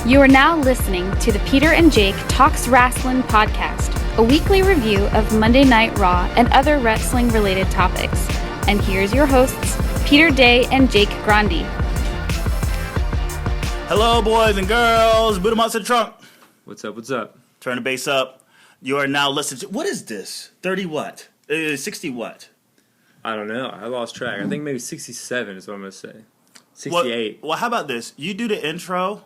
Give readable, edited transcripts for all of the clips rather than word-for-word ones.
You are now listening to the Peter and Jake Talks Wrasslin podcast, a weekly review of Monday Night Raw and other wrestling-related topics. And here's your hosts, Peter Day and Jake Grandi. Hello, boys and girls. Boot 'em out to the trunk. What's up? What's up? Turn the bass up. You are now listening to... What is this? 30 what? 60 what? I don't know. I lost track. I think maybe 67 is what I'm going to say. 68. Well, how about this? You do the intro,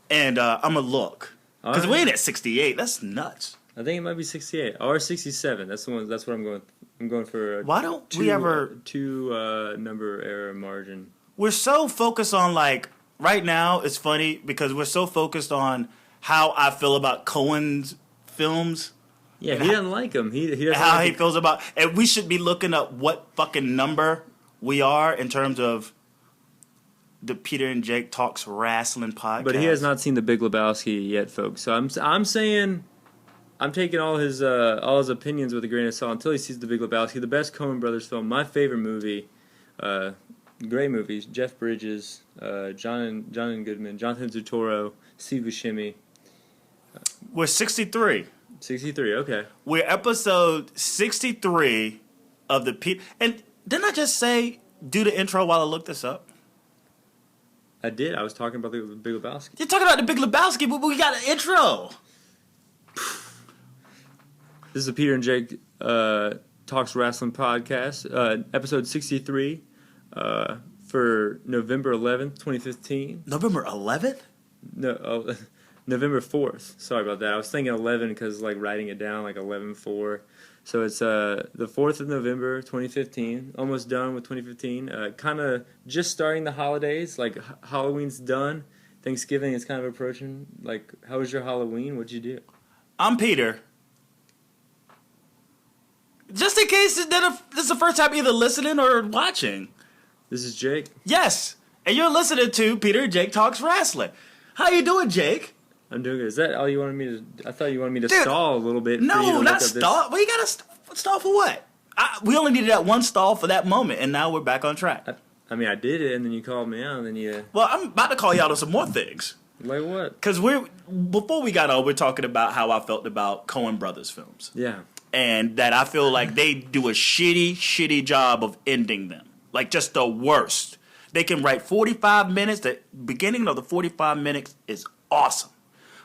and I'm going to look. Because we ain't at 68. That's nuts. I think it might be 68 or 67. That's the one. That's what I'm going. I'm going for. Why don't we ever two number error margin? We're so focused on like right now. It's funny because we're so focused on how I feel about Cohen's films. Yeah, he doesn't like him. He doesn't. How like he feels about, and we should be looking up what fucking number we are in terms of the Peter and Jake Talks Wrasslin podcast. But he has not seen The Big Lebowski yet, folks. So I'm saying. I'm taking all his opinions with a grain of salt until he sees The Big Lebowski, the best Coen Brothers film, my favorite movie, great movies, Jeff Bridges, John Goodman, Jonathan Turturro, Steve Buscemi. We're 63. 63, okay. We're episode 63 of the Pete. And didn't I just say do the intro while I look this up? I did. I was talking about The Big Lebowski. You're talking about The Big Lebowski, but we got an intro. This is the Peter and Jake Talks Wrasslin podcast, episode 63 for November 11th, 2015. November 11th? No, November 4th. Sorry about that. I was thinking 11 because like writing it down like 11/4. So it's the 4th of November, 2015. Almost done with 2015. Kind of just starting the holidays. Like Halloween's done. Thanksgiving is kind of approaching. Like, how was your Halloween? What'd you do? I'm Peter. Just in case this is the first time either listening or watching. This is Jake. Yes, and you're listening to Peter and Jake Talks Wrasslin. How you doing, Jake? I'm doing good. Is that all you wanted me to... I thought you wanted me to Dude, stall a little bit. No, not stall. Well, you got to stall for what? We only needed that one stall for that moment, and now we're back on track. I mean, I did it, and then you called me out, and then you... Well, I'm about to call you out on some more things. Like what? Because before we got on, we're talking about how I felt about Coen Brothers films. Yeah. And that I feel like they do a shitty job of ending them. Like, just the worst. They can write 45 minutes. The beginning of the 45 minutes is awesome.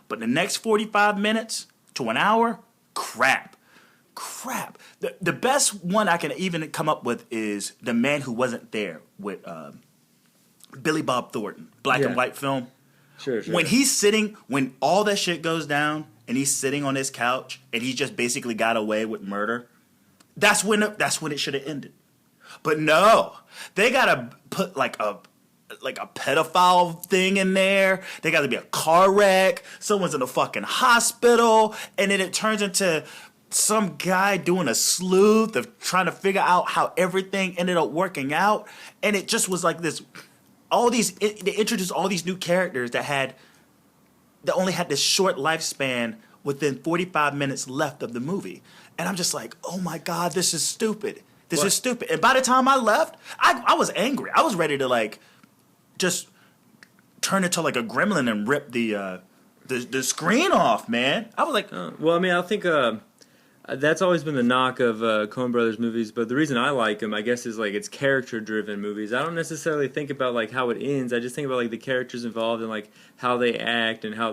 But the next 45 minutes to an hour, crap. The best one I can even come up with is The Man Who Wasn't There with Billy Bob Thornton. Black and white film. Sure. When all that shit goes down and he's sitting on his couch and he just basically got away with murder, that's when it should have ended. But no, they gotta put like a pedophile thing in there. They gotta be a car wreck. Someone's in a fucking hospital, and then it turns into some guy doing a sleuth of trying to figure out how everything ended up working out. And it just was like this. They introduced all these new characters that only had this short lifespan within 45 minutes left of the movie. And I'm just like, oh my God, this is stupid. This is stupid. And by the time I left, I was angry. I was ready to like just turn into like a gremlin and rip the screen off, man. I was like, well, I mean, I think that's always been the knock of Coen Brothers movies, but the reason I like them, I guess, is like it's character-driven movies. I don't necessarily think about like how it ends. I just think about like the characters involved and like how they act and how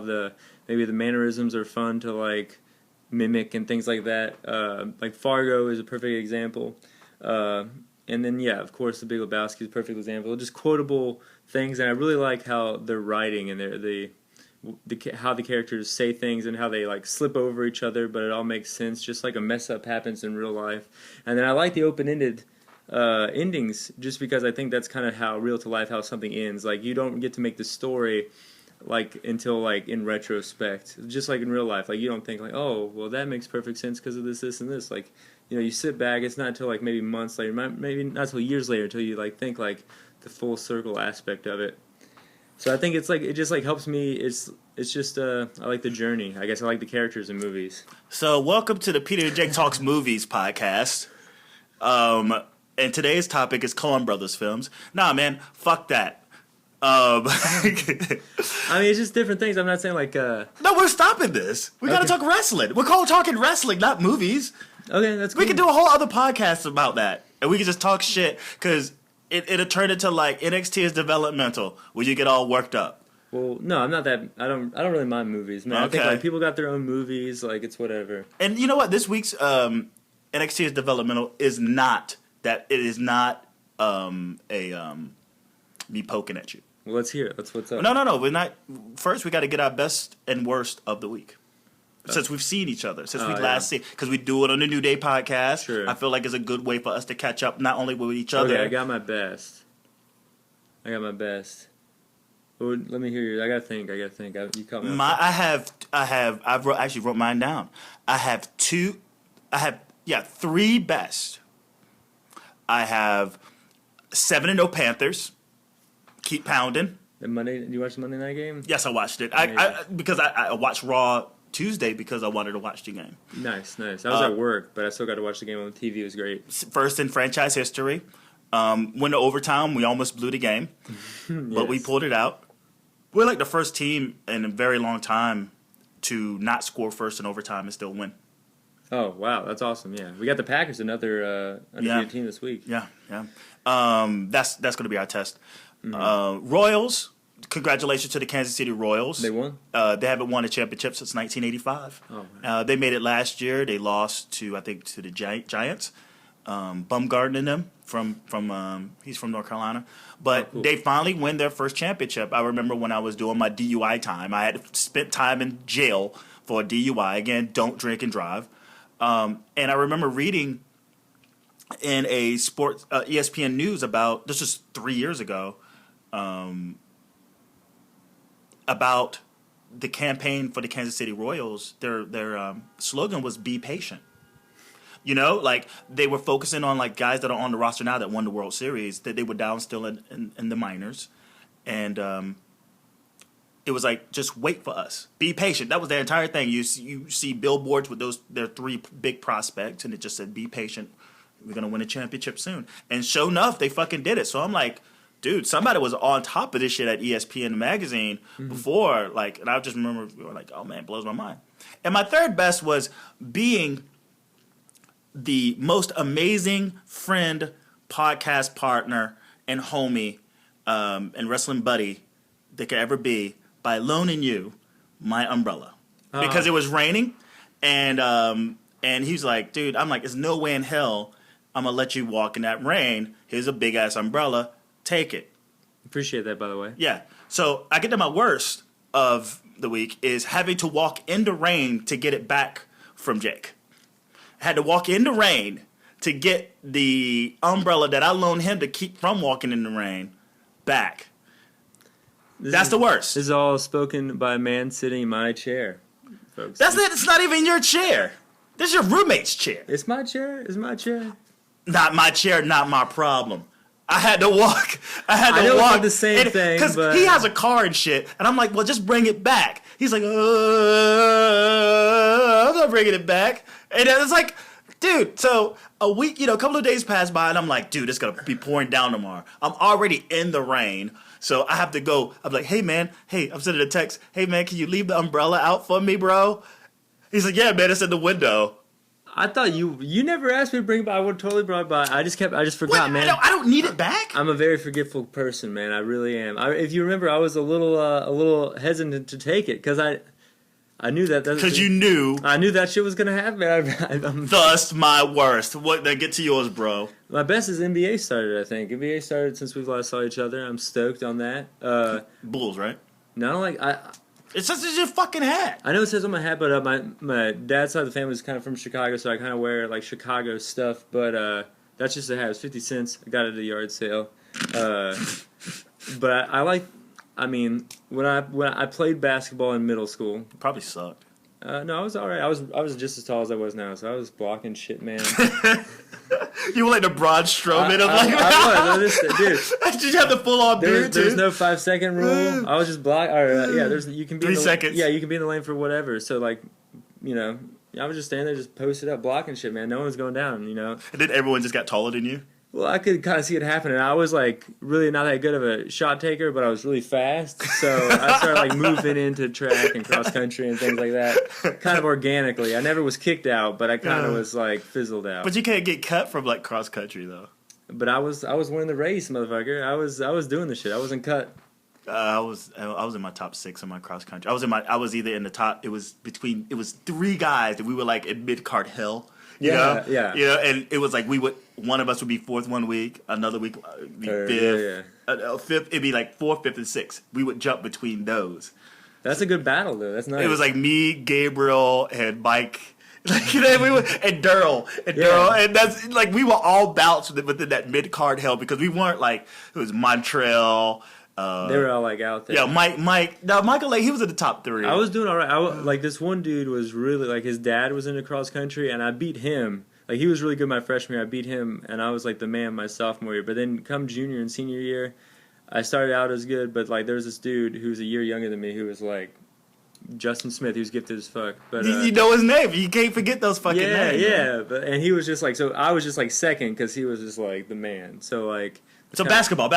maybe the mannerisms are fun to like mimic and things like that. Like Fargo is a perfect example. And then, yeah, of course, The Big Lebowski is a perfect example. Just quotable things, and I really like how they're writing and how the characters say things and how they like slip over each other, but it all makes sense. Just like a mess up happens in real life. And then I like the open-ended endings, just because I think that's kind of how real to life how something ends. Like you don't get to make the story like until like in retrospect, just like in real life. Like you don't think like, oh, well that makes perfect sense because of this, and this. Like, you know, you sit back. It's not until like maybe months later, maybe not until years later, until you like think like the full circle aspect of it. So I think it's like it just like helps me. It's just I like the journey. I guess I like the characters in movies. So welcome to the Peter and Jake Talks Movies podcast. And today's topic is Coen Brothers films. Nah, man, fuck that. I mean, it's just different things. I'm not saying like. No, we're stopping this. We gotta talk wrestling. We're talking wrestling, not movies. Okay, that's cool. We can do a whole other podcast about that, and we can just talk shit because it'll turn into like NXT is developmental, where you get all worked up. Well, no, I'm not that. I don't really mind movies, man. Okay. I think like people got their own movies. Like it's whatever. And you know what? This week's NXT is developmental is not that. It is not me poking at you. Well, let's hear it. What's up. No. We're not. First, we got to get our best and worst of the week. Since we've seen each other, since we last seen, because we do it on the New Day podcast. Sure. I feel like it's a good way for us to catch up, not only with each other. Okay, I got my best. Well, let me hear you. I gotta think. You caught me. I've actually wrote mine down. I have 3 best. I have 7-0 Panthers. Keep pounding. Did you watch the Monday night game? Yes, I watched it. Because I watched Raw Tuesday because I wanted to watch the game. Nice. I was at work, but I still got to watch the game on the TV. It was great. First in franchise history. Went to overtime. We almost blew the game, but we pulled it out. We're like the first team in a very long time to not score first in overtime and still win. Oh, wow. That's awesome. Yeah. We got the Packers, another undefeated team this week. Yeah. That's going to be our test. Royals, congratulations to the Kansas City Royals. They won? They haven't won a championship since 1985. Oh, man. They made it last year. They lost to the Giants. Bumgarner and them from he's from North Carolina. But They finally win their first championship. I remember when I was doing my DUI time. I had spent time in jail for a DUI. Again, don't drink and drive. And I remember reading in a sports ESPN News about, this was 3 years ago, about the campaign for the Kansas City Royals. Their slogan was "Be patient." You know, like they were focusing on like guys that are on the roster now that won the World Series, that they were down still in the minors, and it was like, just wait for us, be patient. That was their entire thing. You see billboards with their 3 big prospects, and it just said, "Be patient. We're gonna win a championship soon." And sure enough, they fucking did it. So I'm like, dude, somebody was on top of this shit at ESPN magazine before, like, and I just remember like, oh man, it blows my mind. And my third best was being the most amazing friend, podcast partner, and homie, and wrestling buddy that could ever be by loaning you my umbrella because it was raining, and he's like, dude, I'm like, there's no way in hell I'm gonna let you walk in that rain. Here's a big ass umbrella, take it. Appreciate that, by the way. Yeah. So I get to my worst of the week is having to walk in the rain to get it back from Jake. I had to walk in the rain to get the umbrella that I loaned him to keep from walking in the rain back. That's the worst. This is all spoken by a man sitting in my chair, folks. That's it. It's not even your chair. This is your roommate's chair. It's my chair. It's my chair. Not my chair, not my problem. I had to walk. I know walk. it's not the same thing, because but he has a car and shit, and I'm like, well, just bring it back. He's like, I'm not bringing it back, and it's like, dude. So a week, a couple of days pass by, and I'm like, dude, it's gonna be pouring down tomorrow. I'm already in the rain, so I have to go. I'm like, hey man, I'm sending a text. Hey man, can you leave the umbrella out for me, bro? He's like, yeah, man, it's in the window. I thought you never asked me to bring it, but I would totally brought it by. I just forgot, What? man. I don't need it back. I'm a very forgetful person, man. I really am. If you remember, I was a little hesitant to take it because I knew that. Because you knew. I knew that shit was gonna happen. Thus, my worst. What? Then get to yours, bro. My best is NBA started. I think NBA started since we last saw each other. I'm stoked on that. Bulls, right? No, like It says it's your fucking hat. I know it says on my hat, but my dad's side of the family is kind of from Chicago, so I kind of wear like Chicago stuff. But that's just a hat. It's 50 cents. I got it at a yard sale. But I like. I mean, when I played basketball in middle school, Probably sucked. no, I was all right. I was just as tall as I was now, so I was blocking shit, man. You were like the Braun Strowman of I was, dude. Did you have the full on beard too? There's no 5-second rule. I was just block. You can be 3 seconds. Yeah, you can be in the lane for whatever. So like, I was just standing there, just posted up, blocking shit, man. No one's going down, And then everyone just got taller than you. Well, I could kind of see it happening. I was like really not that good of a shot taker, but I was really fast. So I started like moving into track and cross country and things like that, kind of organically. I never was kicked out, but I kind of was like fizzled out. But you can't get cut from like cross country though. But I was winning the race, motherfucker. I was doing the shit. I wasn't cut. I was in my top 6 in my cross country. I was either in the top. It was 3 guys that we were like in mid cart hill. You know? And it was like one of us would be 4th one week, another week be 5th, 5th. It'd be like 4th, 5th, and 6th. We would jump between those. That's a good battle though. That's nice. It was like me, Gabriel, and Mike. Like, and Daryl, and that's like we were all bounced within that mid card hell because we weren't like it was Montreal. They were all like out there. Yeah, Mike. Now Michael, like he was in the top 3. I was doing all right. Like this one dude was really like his dad was into cross country, and I beat him. Like he was really good my freshman year. I beat him, and I was like the man my sophomore year. But then come junior and senior year, I started out as good, but like there was this dude who was a year younger than me who was like Justin Smith. He was gifted as fuck. But you know his name. You can't forget those fucking names. Yeah. And he was just like so. I was just like second because he was just like the man. So like. So basketball.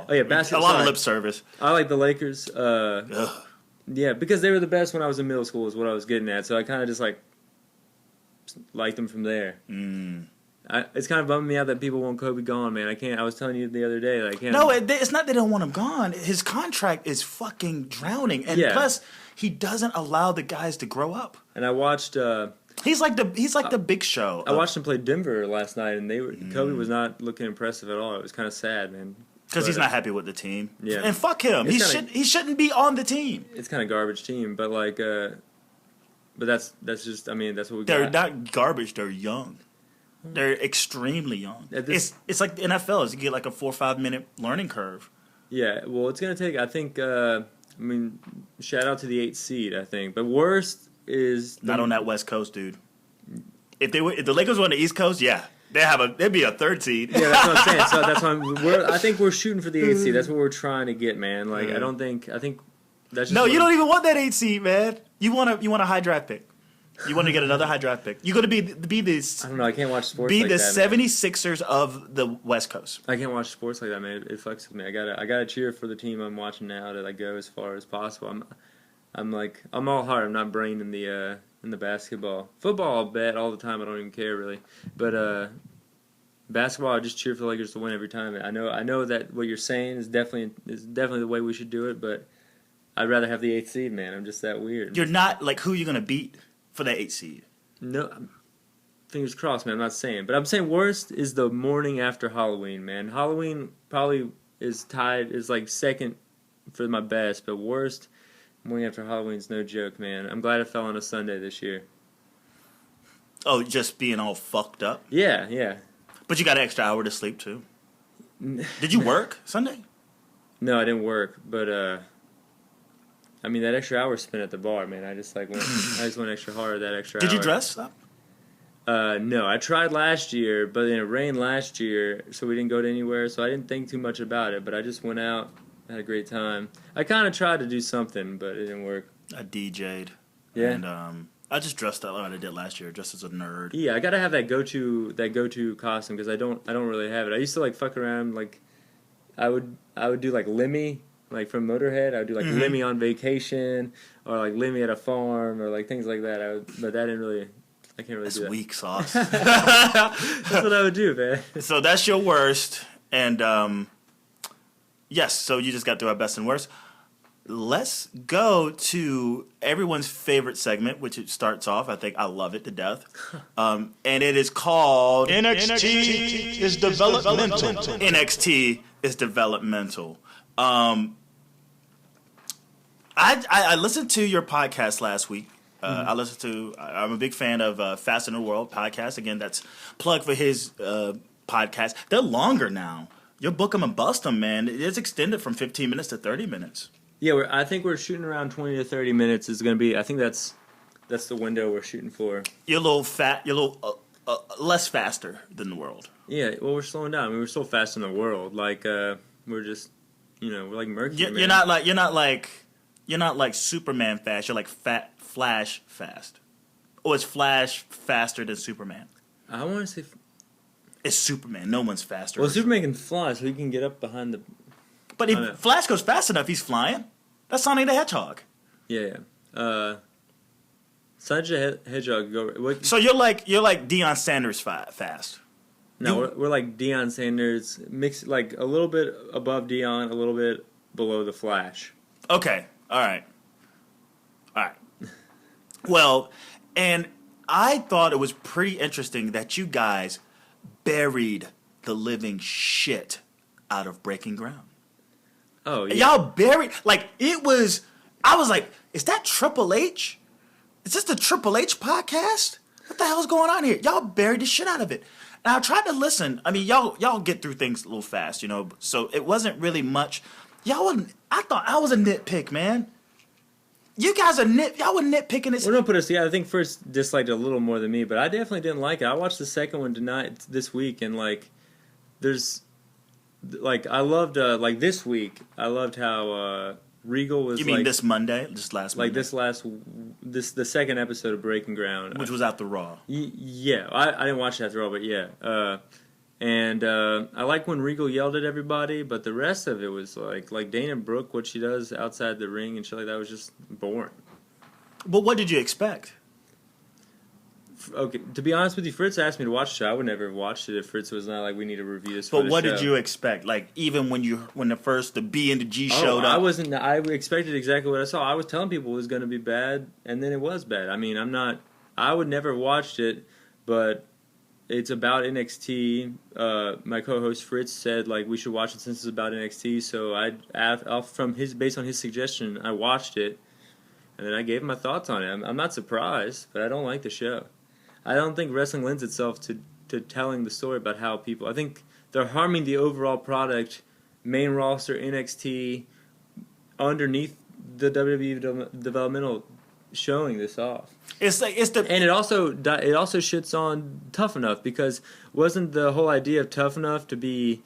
Oh yeah, basketball. A lot of lip service. I like the Lakers. Yeah, because they were the best when I was in middle school is what I was getting at. So I kind of just like liked them from there. It's kind of bumming me out that people want Kobe gone, man. I can't. I was telling you the other day that I can't. No, it's not they don't want him gone. His contract is fucking drowning, and plus he doesn't allow the guys to grow up. And I watched. He's like the Big Show. I watched him play Denver last night, and Kobe was not looking impressive at all. It was kind of sad, man. Because he's not happy with the team. Yeah, and fuck him. He shouldn't be on the team. It's kind of garbage team, but like, but that's just. I mean, that's what we They're got. not garbage. They're young. They're extremely young. It's like the NFL is you get like a 4 or 5 minute learning curve. Yeah, well, it's gonna take. I think. I mean, shout out to the 8th seed. I think, but worst is not on that West Coast, dude. If the Lakers were on the East Coast, yeah, they'd be a 3rd seed. Yeah, that's what I'm saying. So that's why I think we're shooting for the 8th seed. That's what we're trying to get, man. Like I think that's just no. You don't even want that 8th seed, man. You want a high draft pick. You want to get another high draft pick. You're going to be this. I don't know. I can't watch sports. Be like the that, 76ers of the West Coast. I can't watch sports like that, man. It fucks with me. I gotta cheer for the team I'm watching now to like go as far as possible. I'm all heart. I'm not brain in the basketball. Football, I'll bet all the time. I don't even care really. But basketball, I just cheer for the Lakers to win every time. I know that what you're saying is definitely the way we should do it. But I'd rather have the 8th seed, man. I'm just that weird. You're not like who you're gonna beat for the 8th seed. No, fingers crossed, man. I'm not saying, but I'm saying worst is the morning after Halloween, man. Halloween probably is like second for my best, but worst morning after Halloween's no joke, man. I'm glad it fell on a Sunday this year. Oh, just being all fucked up? Yeah. But you got an extra hour to sleep too. Did you work Sunday? No, I didn't work, but I mean that extra hour spent at the bar, man. I just went extra hard that extra hour. Did you dress up? No, I tried last year, but then it rained last year, so we didn't go to anywhere, so I didn't think too much about it, but I just went out, had a great time. I kind of tried to do something, but it didn't work. I DJ'd. Yeah. And I just dressed up like I did last year, just as a nerd. Yeah, I gotta have that go-to costume, because I don't really have it. I used to, fuck around, I would do, Lemmy, from Motorhead. I would do, Lemmy on vacation, or, Lemmy at a farm, or, things like that. But that didn't really... I can't really do that. That's weak sauce. That's what I would do, man. So that's your worst. And, yes, so you just got through our best and worst. Let's go to everyone's favorite segment, which it starts off. I think I love it to death. And it is called... NXT is Developmental. NXT is Developmental. I listened to your podcast last week. I'm a big fan of Fast in the World podcast. Again, that's plug for his podcast. They're longer now. You book them and bust them, man. It's extended from 15 minutes to 30 minutes. Yeah, I think we're shooting around 20 to 30 minutes is going to be, I think that's the window we're shooting for. You're a little less faster than the world. Yeah, well, we're slowing down. I mean, we're still fast in the world. We're just, we're like Mercury, man. You're not like Superman fast. You're like Flash fast. Or is Flash faster than Superman? I want to say... It's Superman. No one's faster. Well, Superman can fly, so he can get up behind the... But if Flash goes fast enough, he's flying. That's Sonic the Hedgehog. Yeah. Sonic the Hedgehog... So you're like Deion Sanders fast. No, we're like Deion Sanders, mixed like a little bit above Deion, a little bit below the Flash. Okay. All right. Well, and I thought it was pretty interesting that you guys buried the living shit out of Breaking Ground. Oh, yeah. Y'all buried, like, it was, I was like, is that Triple H? Is this the Triple H podcast? What the hell is going on here? Y'all buried the shit out of it. And I tried to listen. I mean, y'all get through things a little fast, you know, so it wasn't really much. I thought I was a nitpick, man. You guys y'all were nitpicking this. We're gonna put us together. I think first disliked it a little more than me, but I definitely didn't like it. I watched the second one this week, and like, there's, like, I loved like this week. I loved how Regal was. You mean like, this Monday? This last Monday? Like the second episode of Breaking Ground, which was after Raw. Yeah, I didn't watch it after all, but yeah. And I like when Regal yelled at everybody, but the rest of it was like Dana Brooke, what she does outside the ring and shit like that was just boring. But what did you expect? Okay, to be honest with you, Fritz asked me to watch the show. I would never have watched it if Fritz was not like, we need to review this. But what did you expect? Like, even when the B and the G showed up? I expected exactly what I saw. I was telling people it was going to be bad, and then it was bad. I mean, I would never have watched it, but it's about NXT. My co-host Fritz said like we should watch it since it's about NXT. So based on his suggestion, I watched it, and then I gave him my thoughts on it. I'm not surprised, but I don't like the show. I don't think wrestling lends itself to telling the story about how people. I think they're harming the overall product, main roster NXT, underneath the WWE developmental, showing this off. And it also shits on Tough Enough, because wasn't the whole idea of Tough Enough to be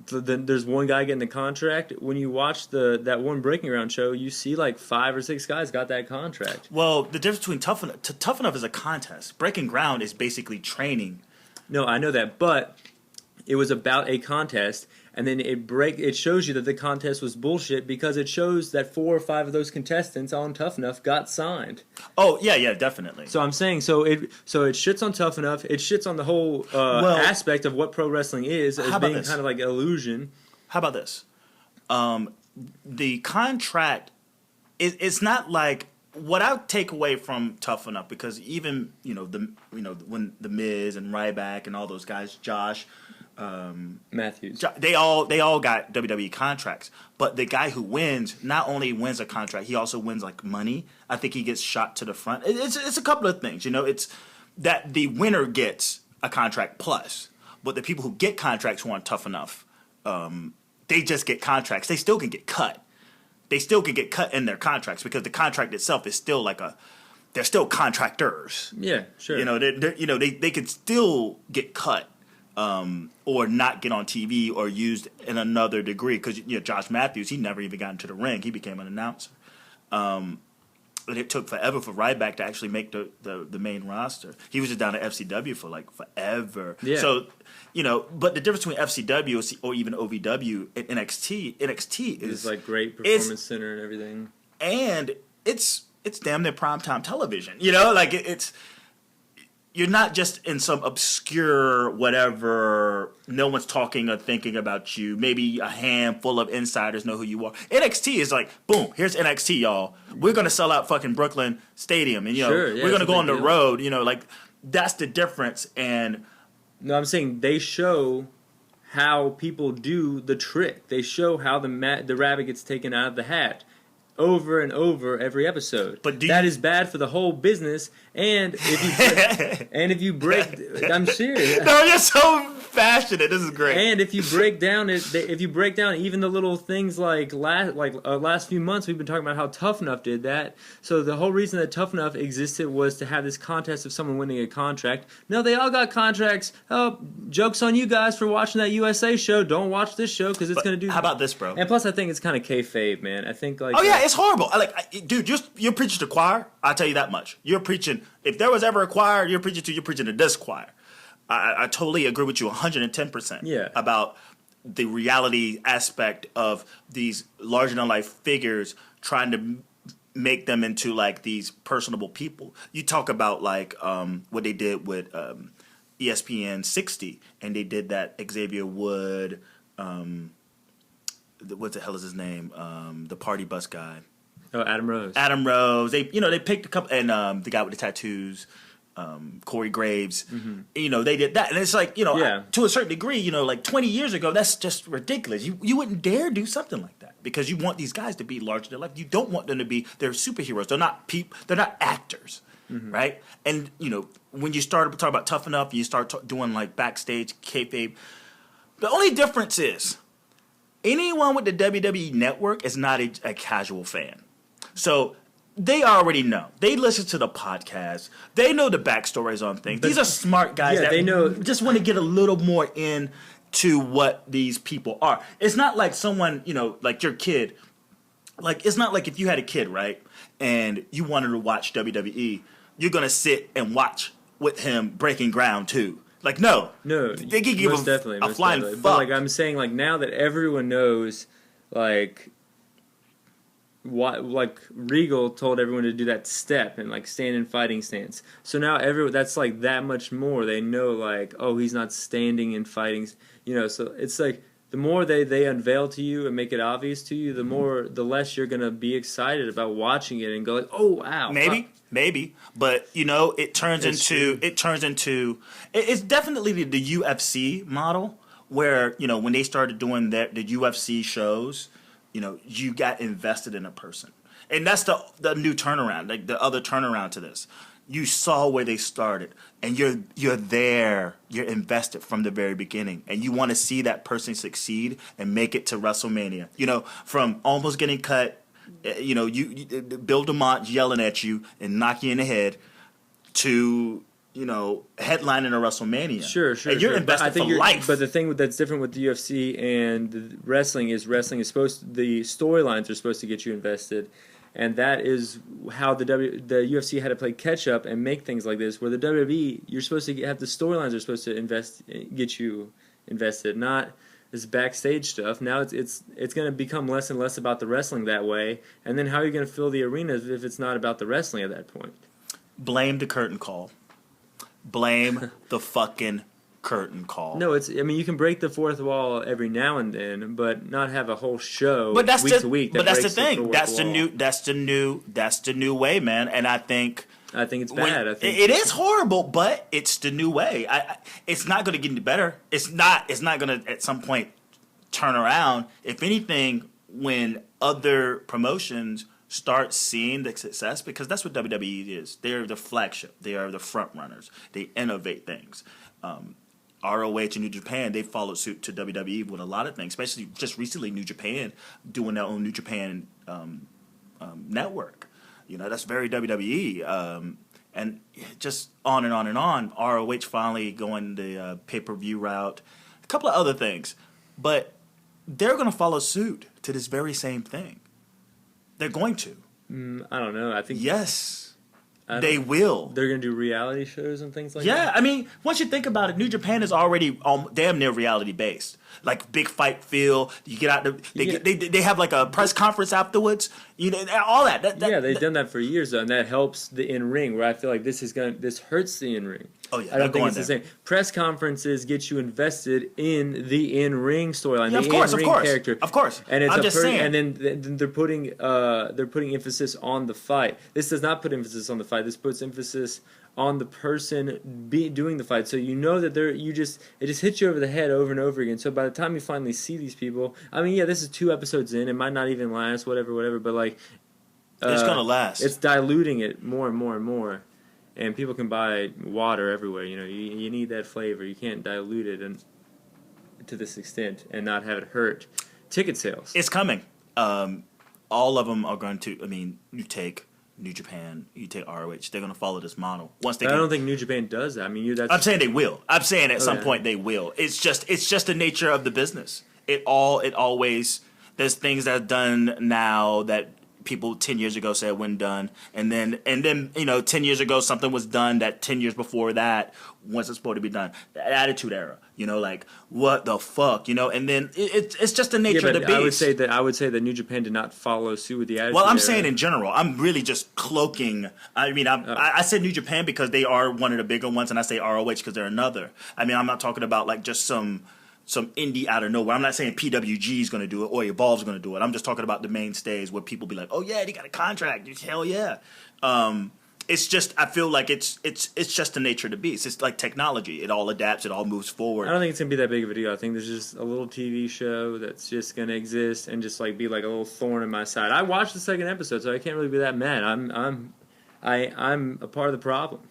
there's one guy getting the contract? When you watch that one Breaking Ground show, you see like 5 or 6 guys got that contract. Well, the difference between Tough Enough is a contest. Breaking Ground is basically training. No, I know that, but it was about a contest, and then it shows you that the contest was bullshit because it shows that 4 or 5 of those contestants on Tough Enough got signed. Oh yeah, definitely. So I'm saying, so it shits on Tough Enough. It shits on the whole aspect of what pro wrestling is as being kind of like illusion. How about this? The contract it's not like what I take away from Tough Enough, because even when the Miz and Ryback and all those guys, Josh. Matthews. They all got WWE contracts, but the guy who wins not only wins a contract, he also wins like money. I think he gets shot to the front. It's a couple of things, It's that the winner gets a contract plus, but the people who get contracts who aren't Tough Enough, they just get contracts. They still can get cut. They still can get cut in their contracts because the contract itself is still they're still contractors. Yeah, sure. They could still get cut. Or not get on TV or used in another degree, because Josh Matthews, he never even got into the ring. He became an announcer. And it took forever for Ryback to actually make the main roster. He was just down at FCW for like forever. Yeah. So, but the difference between FCW or even OVW and NXT is like great performance center and everything. And it's damn near primetime television. It's. You're not just in some obscure whatever, no one's talking or thinking about you. Maybe a handful of insiders know who you are. NXT is like, boom, here's NXT, y'all. We're going to sell out fucking Brooklyn Stadium. And, we're going to go on the road. That's the difference. And no, I'm saying they show how people do the trick. They show how the rabbit gets taken out of the hat. Over and over every episode. But that is bad for the whole business. And if you break, I'm serious. No, you're so passionate. This is great. And if you break down even the little things like last few months, we've been talking about how Tough Enough did that. So the whole reason that Tough Enough existed was to have this contest of someone winning a contract. No, they all got contracts. Oh, joke's on you guys for watching that USA show. Don't watch this show because it's going to do. How about this, bro? And plus, I think it's kind of kayfabe, man. I think like. Oh yeah, it's horrible. Dude, you're preaching to choir. I'll tell you that much. You're preaching. If there was ever a choir, you're preaching to this choir. I totally agree with you 110%. Yeah. About the reality aspect of these larger than life figures trying to make them into like these personable people. You talk about like what they did with ESPN 60, and they did that Xavier Wood. What the hell is his name? The party bus guy. Oh, Adam Rose. Adam Rose. They picked a couple, and the guy with the tattoos. Corey Graves, they did that, and it's like, to a certain degree, like 20 years ago, that's just ridiculous. You wouldn't dare do something like that because you want these guys to be larger than life. You don't want them to be, they're superheroes. They're not they're not actors, right? And when you start to talk about Tough Enough, you start doing like backstage kayfabe. The only difference is anyone with the WWE network is not a casual fan, so. They already know. They listen to the podcast. They know the backstories on things. These are smart guys that they know. Just want to get a little more into what these people are. It's not like someone, like your kid. Like, it's not like if you had a kid, right, and you wanted to watch WWE, you're going to sit and watch with him Breaking Ground too. Like, no. They can give a flying fuck. But, like, I'm saying, like, now that everyone knows, like... like Regal told everyone to do that step and like stand in fighting stance. So now that's like that much more. They know like, oh, he's not standing in fighting. So it's like the more they unveil to you and make it obvious to you, the less you're gonna be excited about watching it and go like, oh wow. Maybe, but it turns into it's definitely the UFC model where when they started doing the UFC shows. You got invested in a person. And that's the new turnaround, like the other turnaround to this. You saw where they started, and you're there. You're invested from the very beginning, and you want to see that person succeed and make it to WrestleMania. From almost getting cut, you Bill DeMont yelling at you and knocking you in the head, to headlining a WrestleMania. Sure. And you're invested for life. But the thing that's different with the UFC and the wrestling is the storylines are supposed to get you invested, and that is how the UFC had to play catch up and make things like this. Where the WWE, you're supposed to have the storylines are supposed to get you invested, not this backstage stuff. Now it's going to become less and less about the wrestling that way, and then how are you going to fill the arena if it's not about the wrestling at that point? Blame the curtain call. Blame the fucking curtain call. No, you can break the fourth wall every now and then, but not have a whole show week to week. But that's the thing. That's the new way, man. And I think it's bad. I think it is horrible, but it's the new way. It's not going to get any better. It's not going to at some point turn around. If anything, when other promotions start seeing the success, because that's what WWE is. They're the flagship. They are the front runners. They innovate things. ROH and New Japan, they followed suit to WWE with a lot of things, especially just recently New Japan doing their own New Japan network. That's very WWE. And just on and on and on. ROH finally going the pay-per-view route. A couple of other things. But they're going to follow suit to this very same thing. They're going to. I don't know. I think yes, they will. They're going to do reality shows and things like that. Yeah, I mean, once you think about it, New Japan is already damn near reality based. Like big fight feel. You get out. They have like a press conference afterwards. All that. They've done that for years, though, and that helps the in ring. Where I feel like this hurts the in ring. Oh yeah, I don't think it's the same. Press conferences get you invested in the in ring storyline, of course, character, of course. And it's I'm just saying. And then they're putting emphasis on the fight. This does not put emphasis on the fight. This puts emphasis on the person doing the fight. So that it just hits you over the head over and over again. So by the time you finally see these people, I mean, yeah, this is 2 episodes in. It might not even last, whatever. But like, it's gonna last. It's diluting it more and more and more. And people can buy water everywhere. You need that flavor. You can't dilute it to this extent and not have it hurt ticket sales. It's coming. All of them are going to. I mean, you take New Japan, you take ROH. They're going to follow this model. I don't think New Japan does that. I mean, I'm saying they will. I'm saying at some point they will. It's just the nature of the business. It always. There's things that are done now that people 10 years ago said when done, and then 10 years ago something was done that 10 years before that wasn't supposed to be done. The Attitude Era, like what the fuck, and then it's just the nature of the beast. I would say that New Japan did not follow suit with the Attitude Well, I'm Era. saying in general. I'm really just cloaking. I mean, I said New Japan because they are one of the bigger ones, and I say ROH because they're another. I mean, I'm not talking about like just some indie out of nowhere. I'm not saying PWG is going to do it or Evolve's going to do it. I'm just talking about the mainstays where people be like, oh yeah, they got a contract. Hell yeah. It's just, I feel like it's just the nature of the beast. It's like technology. It all adapts. It all moves forward. I don't think it's going to be that big of a deal. I think there's just a little TV show that's just going to exist and just like be like a little thorn in my side. I watched the second episode, so I can't really be that mad. I'm a part of the problem.